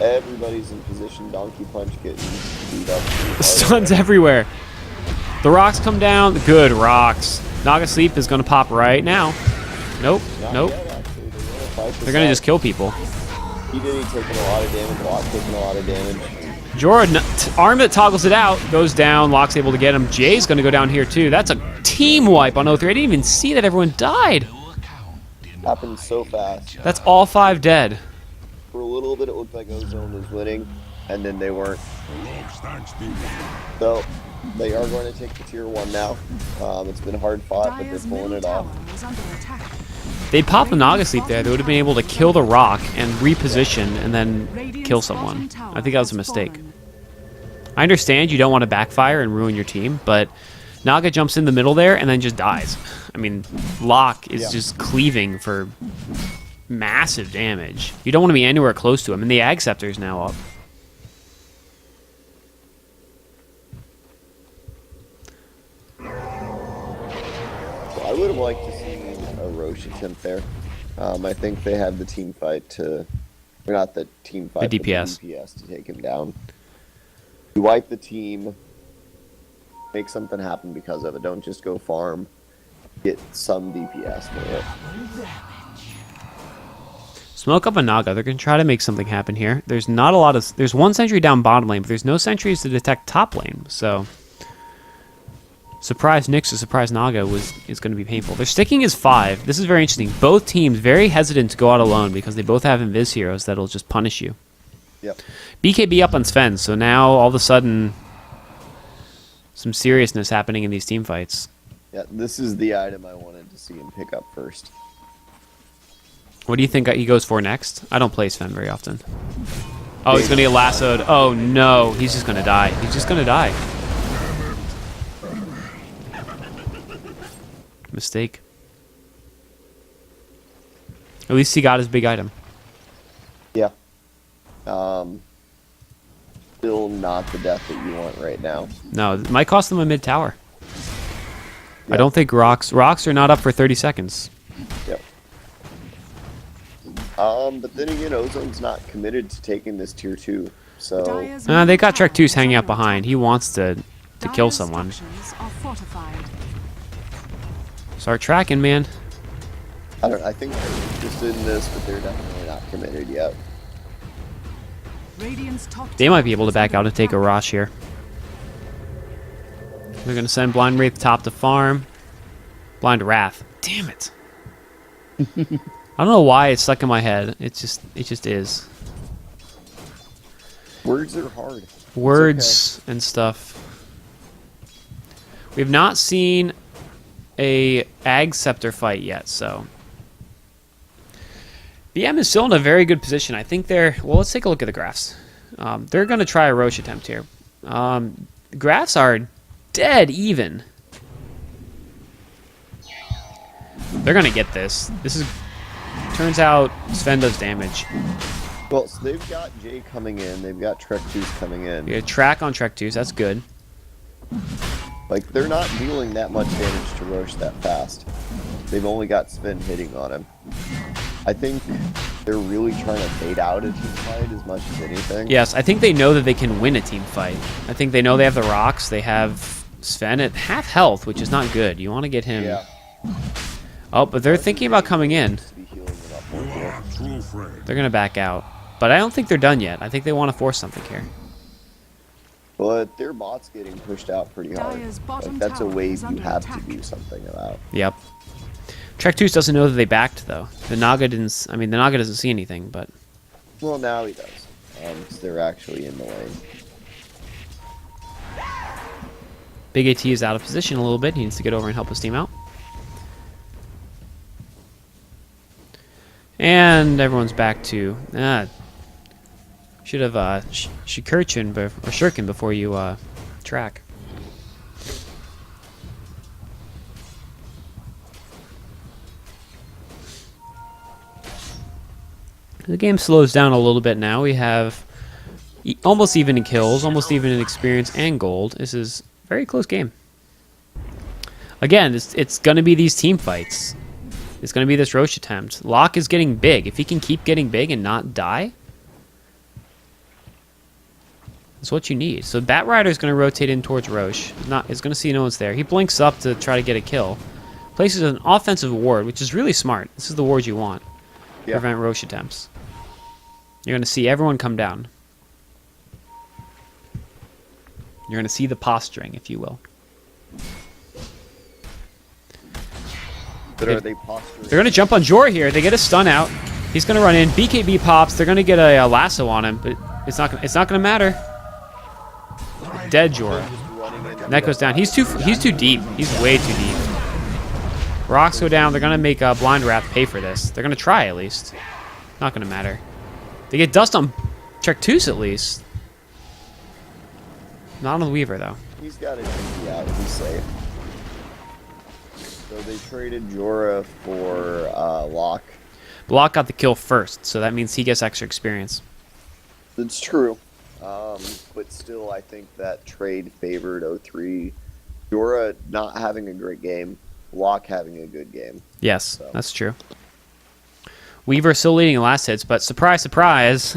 B: Everybody's in position. Donkey Punch getting beat up.
A: Stuns everywhere. The rocks come down. Good rocks. Naga Sleep is going to pop right now. Nope.
B: Not
A: Nope.
B: yet, actually.
A: They're going to just kill people.
B: He did. He's taking a lot of damage. Locke taking a lot of damage.
A: Jordan, arm that toggles it out, goes down. Locke's able to get him. Jay's going to go down here too. That's a team wipe on 03. I didn't even see that everyone died.
B: Happened so fast.
A: That's all 5 dead.
B: For a little bit, it looked like Ozone was winning, and then they weren't. So they are going to take the tier 1 now. It's been hard fought, but they're
C: Dire's
B: pulling
C: middle
B: it off.
C: tower is under attack.
A: They popped the Naga Sleep there. They would have been able to kill the rock and reposition and then kill someone. I think that was a mistake. I understand you don't want to backfire and ruin your team, but Naga jumps in the middle there and then just dies. I mean, Locke is just cleaving for massive damage. You don't want to be anywhere close to him, and the Ag Scepter is now up.
B: I would have liked to see a Roche attempt there. I think they have the team fight to, or not the team fight,
A: The
B: but
A: DPS.
B: the DPS to take him down. You wipe the team, make something happen because of it. Don't just go farm. Get some DPS with it.
A: Smoke up a Naga. They're going to try to make something happen here. There's not a lot of... There's one sentry down bottom lane, but there's no sentries to detect top lane. So, surprise Nyx or surprise Naga is going to be painful. Their sticking is 5. This is very interesting. Both teams very hesitant to go out alone because they both have invis heroes that'll just punish you.
B: Yep.
A: BKB up on Sven, so now all of a sudden some seriousness happening in these team fights.
B: Yeah, this is the item I wanted to see him pick up first.
A: What do you think he goes for next? I don't play Sven very often. Oh, he's going to get lassoed. Oh, no. He's just going to die. He's just going to die. Mistake. At least he got his big item.
B: Yeah. Still not the death that you want right now.
A: No, it might cost them a mid tower. I
B: Yep.
A: don't think rocks are not up for 30 seconds.
B: Yep. But then again, Ozone's not committed to taking this tier 2. So
C: Dire's
A: They
C: middle
A: got
C: tower
A: Trek2's
C: is
A: hanging out
C: under
A: behind.
C: attack.
A: He wants to kill
C: Dire's
A: someone.
C: structures are fortified.
A: Start tracking, man.
B: I think they're interested in this, but they're definitely not committed yet.
C: Radiant's top
A: They might be
C: tower
A: able to
C: is
A: back
C: under
A: out and take a
C: attack.
A: Rosh here. They're going to send Blind Wraith top to farm. Blind Wrath. Damn it. I don't know why it's stuck in my head. It just is.
B: Words are hard.
A: Words and stuff. We have not seen a Ag Scepter fight yet, so. BM is still in a very good position. I think they're... Well, let's take a look at the graphs. They're going to try a Roche attempt here. Graphs are dead even. They're going to get this. This is... Turns out Sven does damage.
B: Well, so they've got Jay coming in. They've got Trek 2's coming in.
A: We get a track on Trek 2, so that's good.
B: Like, they're not dealing that much damage to Roche that fast. They've only got Sven hitting on him. I think they're really trying to bait out a team fight as much as anything.
A: Yes, I think they know that they can win a team fight. I think they know they have the rocks. They have Sven at half health, which is not good. You want to get him...
B: Yeah.
A: Oh, but they're thinking about coming in.
B: To be healing it up more here.
A: They're going to back out. But I don't think they're done yet. I think they want to force something here.
B: But their bot's getting pushed out pretty hard.
C: Dire's bottom
B: Like, that's a
C: tower
B: wave
C: is
B: you
C: under
B: have
C: attack.
B: to do something about.
A: Yep. Trektus doesn't know that they backed though. The Naga didn't. I mean, the Naga doesn't see anything, but
B: Well, now he does. 'Cause they're actually in the lane.
A: Big AT is out of position a little bit. He needs to get over and help his team out. And everyone's back to should have shirken before you track. The game slows down a little bit now. We have almost even in kills, almost even in experience and gold. This is a very close game. Again, it's going to be these team fights. It's going to be this Roche attempt. Locke is getting big. If he can keep getting big and not die, that's what you need. So Bat Rider is going to rotate in towards Roche. He's going to see no one's there. He blinks up to try to get a kill. Places an offensive ward, which is really smart. This is the ward you want.
B: Yeah.
A: Prevent Roche attempts. You're going to see everyone come down. You're going to see the posturing, if you will.
B: But are they posturing?
A: They're going to jump on Jorah here. They get a stun out. He's going to run in. BKB pops. They're going to get a lasso on him, but it's not going to matter. Dead Jorah. That goes down. He's too deep. He's way too deep. Rocks go down. They're going to make Blind Wrath pay for this. They're going to try at least. Not going to matter. They get dust on Trektus at least. Not on the Weaver though.
B: He's got his easy out. He's safe. So they traded Jorah for Locke.
A: Block got the kill first, so that means he gets extra experience.
B: That's true. But still, I think that trade favored O3. Jorah not having a great game. Locke having a good game.
A: Yes,
B: So.
A: that's true. Weaver still leading in last hits, but surprise, surprise,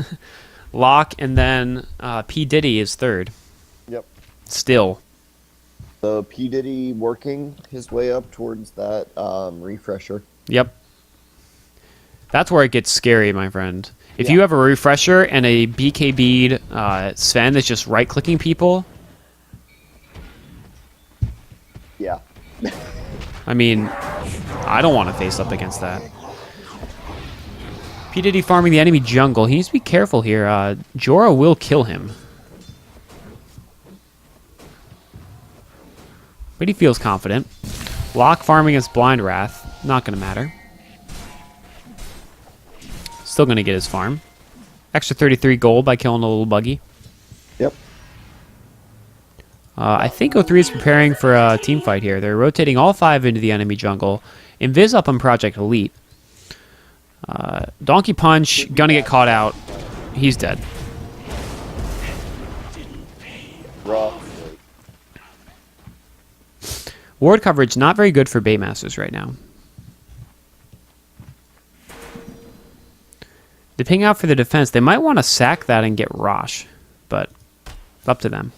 A: Locke and then P. Diddy is third.
B: Yep.
A: Still.
B: So P. Diddy working his way up towards that refresher.
A: Yep. That's where it gets scary, my friend. If
B: Yeah.
A: you have a refresher and a BKB'd Sven that's just right-clicking people,
B: Yeah.
A: I mean, I don't want to face up against that. P. Diddy farming the enemy jungle. He needs to be careful here. Jorah will kill him. But he feels confident. Locke farming against Blind Wrath. Not going to matter. Still going to get his farm. Extra 33 gold by killing a little buggy.
B: Yep.
A: I think O3 is preparing for a team fight here. They're rotating all 5 into the enemy jungle. Invis up on Project Elite. Donkey Punch, gonna get caught out. He's dead.
B: Rough.
A: Ward coverage, not very good for Baitmasters right now. They ping out for the defense. They might want to sack that and get Rosh, but it's up to them.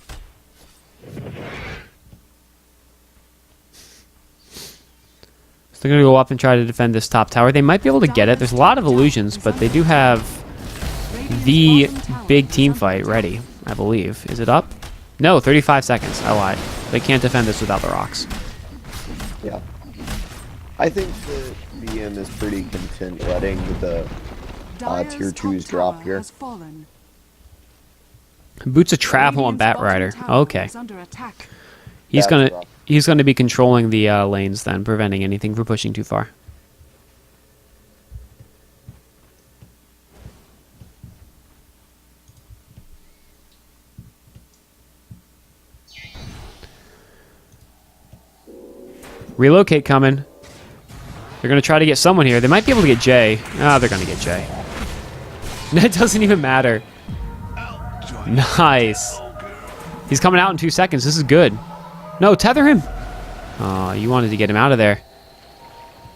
A: So they're going to go up and try to defend this top tower. They might be able to get it. There's a lot of illusions, but they do have the big team fight ready, I believe. Is it up? No, 35 seconds. I lied. They can't defend this without the rocks.
B: Yeah. I think that BM is pretty content letting the
C: Dire's
B: tier
C: top
B: 2s drop
C: tower
B: here.
C: has fallen.
A: Boots of travel on
C: Radiant's
A: Bat
C: bottom
A: Rider.
C: tower
A: Okay.
C: is under attack.
A: He's
B: That's
A: gonna
B: rough.
A: he's gonna be controlling the lanes then, preventing anything from pushing too far. Relocate coming. They're gonna try to get someone here. They might be able to get Jay. Ah, they're gonna get Jay. It doesn't even matter. Nice. He's coming out in 2 seconds. This is good. No, tether him. Oh, you wanted to get him out of there.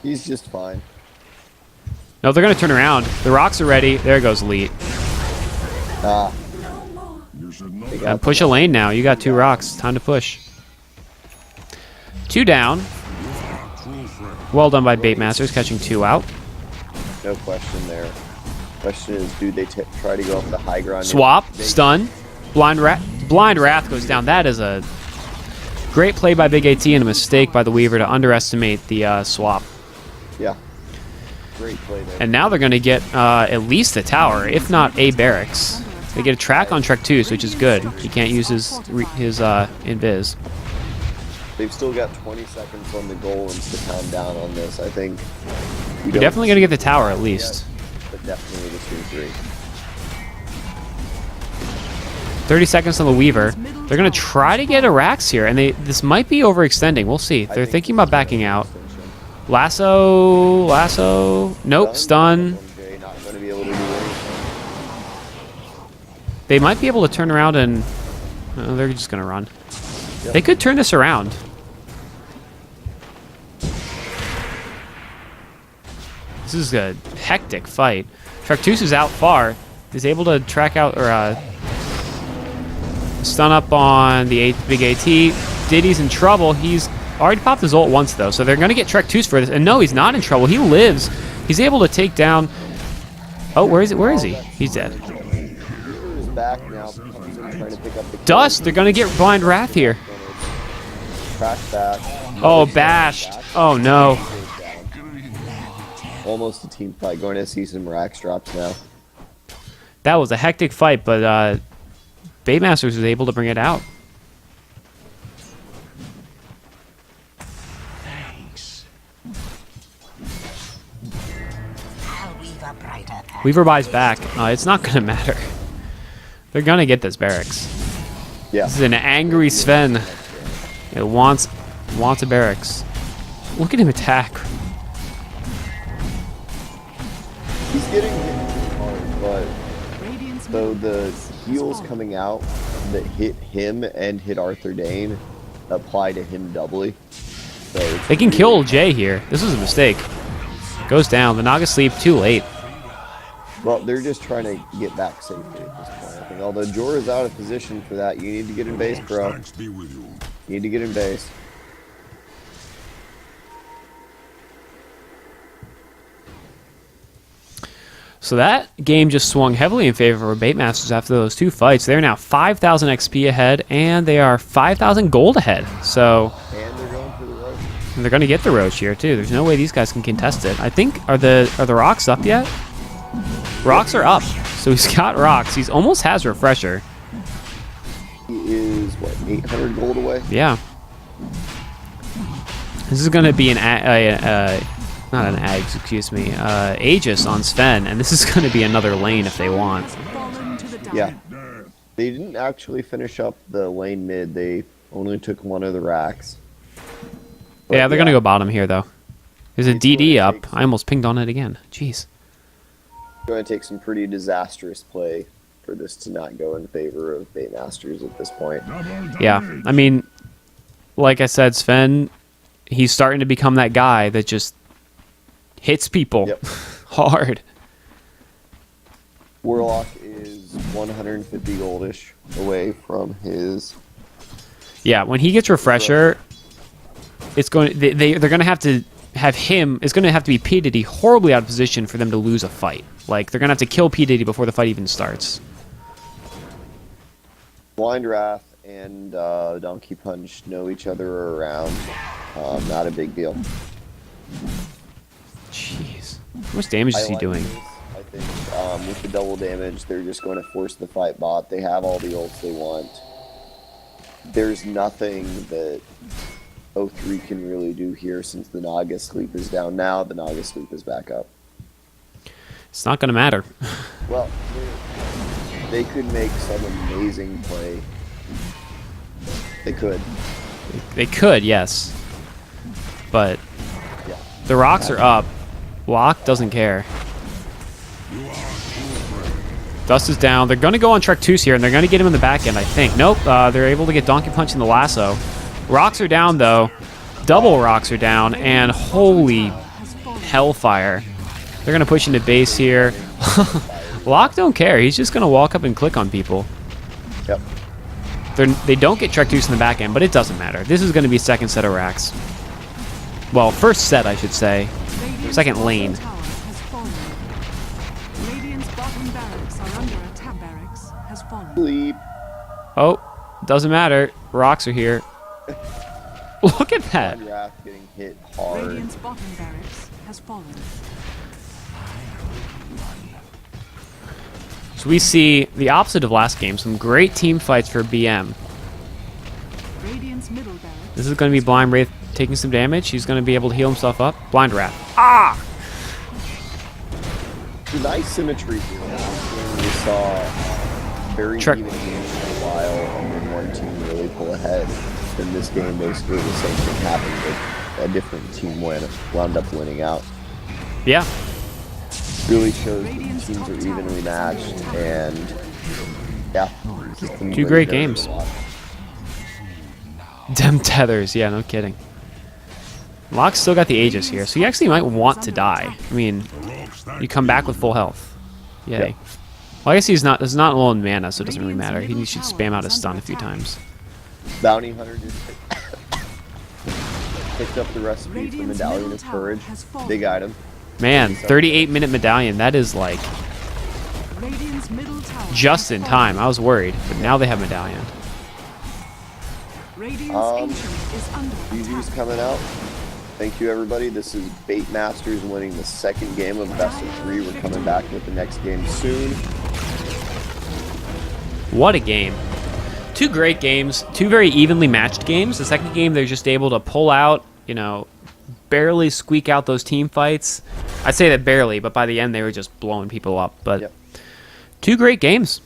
B: He's just fine.
A: No, they're going to turn around. The rocks are ready. There goes Elite.
B: Ah.
A: And push a lane now. You got 2 rocks. Time to push. 2 down. Well done by Baitmasters, catching 2 out.
B: No question there. Question is, do they try to go up the high ground?
A: Swap, stun, blind rat. Blind Wrath goes down. That is a great play by Big AT and a mistake by the Weaver to underestimate the swap.
B: Yeah. Great play there.
A: And now they're going to get at least a tower, if not a barracks. They get a track on Trek 2, which is good. He can't use his invis.
B: They've still got 20 seconds on the goal and to pound down on this. I think
A: You're definitely going to get the tower at least.
B: But definitely the 2-3.
A: 30 seconds on the Weaver. They're going to try to get a Rax here, and this might be overextending. We'll see. They're thinking about backing out. Lasso. Nope, stun.
B: Jay not going to be able to do anything.
A: They might be able to turn around and... Oh, they're just going to run.
B: Yep.
A: They could turn this around. This is a hectic fight. Tractus is out far. He's able to track out or stun up on the Big AT. Diddy's in trouble. He's already popped his ult once though, so they're going to get Tractus for this. And no, he's not in trouble. He lives. He's able to take down... Oh, where is it? Where is he? He's dead.
B: He's back now. Trying to pick up the
A: Dust. They're going to get Blind Wrath here.
B: Crack back.
A: Oh, bashed. Oh, no.
B: Almost a team fight. Going to see some Rax drops now.
A: That was a hectic fight, but Baitmasters was able to bring it out.
D: Thanks. I'll weave a brighter path.
A: Weaver buys back. It's not going to matter. They're going to get this barracks.
B: Yeah.
A: This is an angry Sven. It wants a barracks. Look at him attack.
B: He's getting hit hard, but
C: Radiant's
B: so
C: middle
B: the heals coming out that hit him and hit Arthur Dane apply to him doubly. So it's
A: They can kill Jay here. This was a mistake. Goes down. The Naga sleep too late.
B: Well, they're just trying to get back safely at this point. I think. Although Jorah's out of position for that, you need to get in base, bro. You need to get in base.
A: So that game just swung heavily in favor of Baitmasters after those two fights. They're now 5,000 XP ahead, and they are 5,000 gold ahead. So
B: And they're going for the Roach.
A: they're going to get the Roach here too. There's no way these guys can contest it. I think are the rocks up yet? Rocks are up. So he's got rocks. He's almost has refresher.
B: He is, what, 800 gold away?
A: Yeah. This is going to be an not an Ags, excuse me, Aegis on Sven, and this is going to be another lane if they want.
C: fallen to the down.
B: Yeah. They didn't actually finish up the lane mid. They only took one of the racks. But
A: Yeah, they're going to go bottom here, though. There's a
B: It's gonna
A: DD up.
B: take
A: I almost pinged on it again. Jeez.
B: Going to take some pretty disastrous play for this to not go in favor of Baitmasters at this point.
A: Yeah, I mean, like I said, Sven, he's starting to become that guy that just hits people
B: Yep.
A: hard.
B: Warlock is 150 goldish away from his.
A: Yeah, when he gets refresher, it's going. They're going to have him. It's going to have to be P Diddy horribly out of position for them to lose a fight. Like they're going to have to kill P Diddy before the fight even starts.
B: Blind Wrath and Donkey Punch know each other around. Not a big deal.
A: Jeez, how much damage is he
B: like
A: doing?
B: this. I think with the double damage, they're just going to force the fight bot. They have all the ults they want. There's nothing that O3 can really do here since the Naga sleep is down now. The Naga sleep is back up.
A: It's not going to matter.
B: Well, they could make some amazing play. They could.
A: They could, yes, but
B: Yeah.
A: the rocks are up. Locke doesn't care. Dust is down. They're going to go on Tractus here, and they're going to get him in the back end, I think. Nope, they're able to get Donkey Punch in the lasso. Rocks are down, though. Double rocks are down, and holy hellfire. They're going to push into base here. Locke don't care. He's just going to walk up and click on people.
B: Yep.
A: They don't get Tractus in the back end, but it doesn't matter. This is going to be second set of racks. Well, first set, I should say.
C: Radiant's
A: Second
C: bottom
A: lane.
C: tower has fallen. Radiant's bottom barracks are under attack. Barracks has fallen.
B: Sleep.
A: Oh, doesn't matter. Rocks are here. Look at that.
B: Blind Wrath getting hit hard.
C: Radiant's bottom barracks has fallen.
A: So we see the opposite of last game. Some great team fights for BM.
C: Radiant's middle barracks.
A: This is going to be Blind Wraith taking some damage. He's going to be able to heal himself up. Blind Wrath.
B: Nice symmetry here. Last game we saw very
A: Check.
B: even games for a while, and then one team really pull ahead. Then this game, basically the same thing happened, but a different team wound up winning out.
A: Yeah.
B: Really shows that the teams are evenly matched, and yeah.
A: Two great games. Dem tethers. Yeah, no kidding. Locke's still got the Aegis here, so he actually might want to die. I mean, you come back with full health. Yay.
B: Yep.
A: Well, I guess he's not low in mana, so it doesn't really matter. He should spam out his stun a few times.
B: Bounty Hunter just picked up the recipe for Medallion of Courage. Big item.
A: Man, 38-minute medallion. That is like
C: Radiant's middle tower
A: just in
C: has
A: time. I was worried, but now they have medallion.
C: fallen. Radiant's ancient is under
B: GG's
C: attack.
B: coming out. Thank you, everybody. This is Bait Masters winning the second game of best of 3. We're coming back with the next game soon.
A: What a game. Two great games. Two very evenly matched games. The second game, they're just able to pull out, barely squeak out those team fights. I'd say that barely, but by the end, they were just blowing people up. But
B: Yep.
A: two great games.